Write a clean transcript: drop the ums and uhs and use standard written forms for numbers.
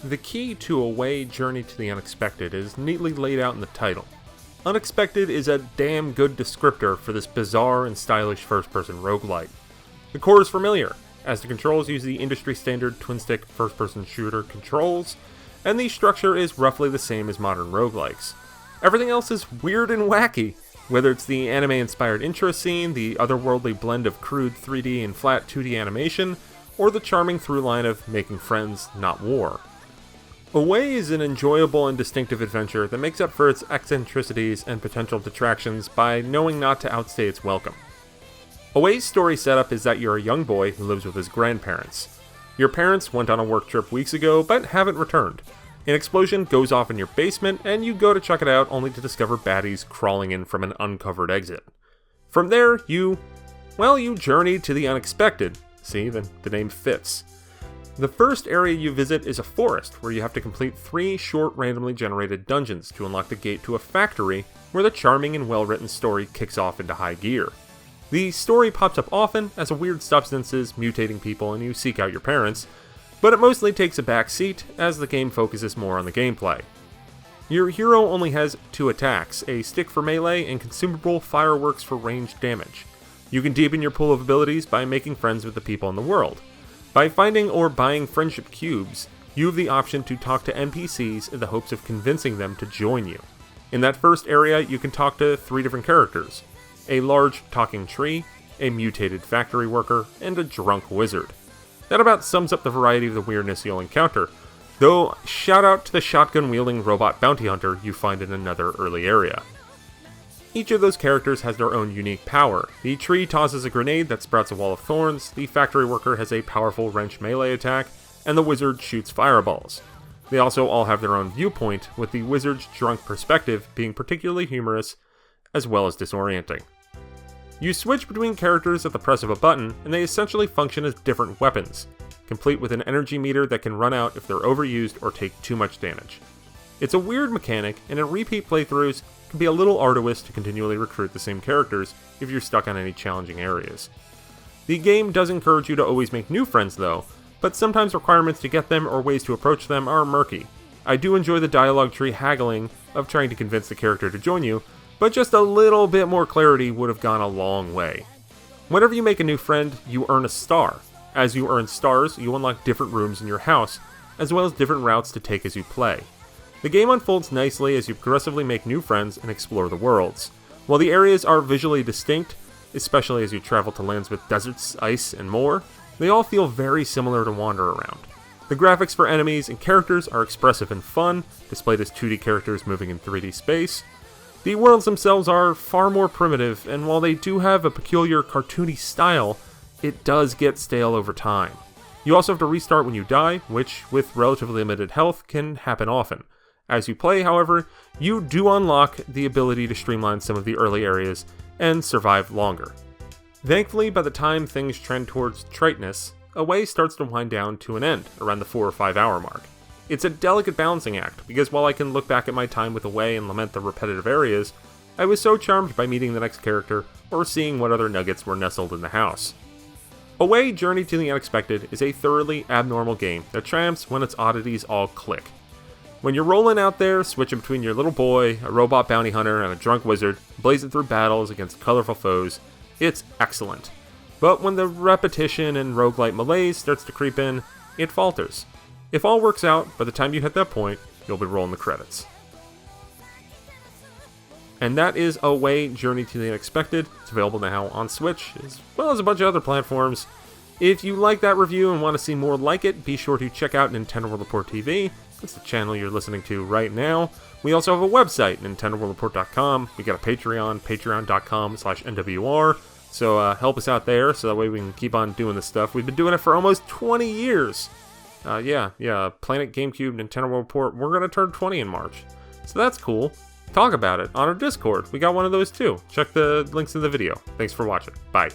The key to Away Journey to the Unexpected is neatly laid out in the title. Unexpected is a damn good descriptor for this bizarre and stylish first-person roguelike. The core is familiar, as the controls use the industry-standard twin-stick first-person shooter controls, and the structure is roughly the same as modern roguelikes. Everything else is weird and wacky, whether it's the anime-inspired intro scene, the otherworldly blend of crude 3D and flat 2D animation, or the charming through line of making friends, not war. Away is an enjoyable and distinctive adventure that makes up for its eccentricities and potential detractions by knowing not to outstay its welcome. Away's story setup is that you're a young boy who lives with his grandparents. Your parents went on a work trip weeks ago but haven't returned. An explosion goes off in your basement and you go to check it out only to discover baddies crawling in from an uncovered exit. From there, you journey to the unexpected. See, the name fits. The first area you visit is a forest, where you have to complete 3 short randomly generated dungeons to unlock the gate to a factory, where the charming and well-written story kicks off into high gear. The story pops up often as a weird substances mutating people and you seek out your parents, but it mostly takes a back seat as the game focuses more on the gameplay. Your hero only has 2 attacks, a stick for melee and consumable fireworks for ranged damage. You can deepen your pool of abilities by making friends with the people in the world. By finding or buying friendship cubes, you have the option to talk to NPCs in the hopes of convincing them to join you. In that first area, you can talk to 3 different characters: a large talking tree, a mutated factory worker, and a drunk wizard. That about sums up the variety of the weirdness you'll encounter, though shout out to the shotgun-wielding robot bounty hunter you find in another early area. Each of those characters has their own unique power. The tree tosses a grenade that sprouts a wall of thorns, the factory worker has a powerful wrench melee attack, and the wizard shoots fireballs. They also all have their own viewpoint, with the wizard's drunk perspective being particularly humorous, as well as disorienting. You switch between characters at the press of a button, and they essentially function as different weapons, complete with an energy meter that can run out if they're overused or take too much damage. It's a weird mechanic, and in repeat playthroughs, it can be a little arduous to continually recruit the same characters if you're stuck on any challenging areas. The game does encourage you to always make new friends though, but sometimes requirements to get them or ways to approach them are murky. I do enjoy the dialogue tree haggling of trying to convince the character to join you, but just a little bit more clarity would have gone a long way. Whenever you make a new friend, you earn a star. As you earn stars, you unlock different rooms in your house, as well as different routes to take as you play. The game unfolds nicely as you progressively make new friends and explore the worlds. While the areas are visually distinct, especially as you travel to lands with deserts, ice, and more, they all feel very similar to wander around. The graphics for enemies and characters are expressive and fun, displayed as 2D characters moving in 3D space. The worlds themselves are far more primitive, and while they do have a peculiar cartoony style, it does get stale over time. You also have to restart when you die, which, with relatively limited health, can happen often. As you play, however, you do unlock the ability to streamline some of the early areas and survive longer. Thankfully, by the time things trend towards triteness, Away starts to wind down to an end, around the 4 or 5 hour mark. It's a delicate balancing act, because while I can look back at my time with Away and lament the repetitive areas, I was so charmed by meeting the next character or seeing what other nuggets were nestled in the house. Away Journey to the Unexpected is a thoroughly abnormal game that triumphs when its oddities all click. When you're rolling out there, switching between your little boy, a robot bounty hunter, and a drunk wizard, blazing through battles against colorful foes, it's excellent. But when the repetition and roguelite malaise starts to creep in, it falters. If all works out, by the time you hit that point, you'll be rolling the credits. And that is Away Journey to the Unexpected. It's available now on Switch, as well as a bunch of other platforms. If you like that review and want to see more like it, be sure to check out Nintendo World Report TV. That's the channel you're listening to right now. We also have a website, NintendoWorldReport.com. We got a Patreon, patreon.com/NWR. So help us out there, so that way we can keep on doing this stuff. We've been doing it for almost 20 years. Planet GameCube, Nintendo World Report. We're going to turn 20 in March. So that's cool. Talk about it on our Discord. We got one of those too. Check the links in the video. Thanks for watching. Bye.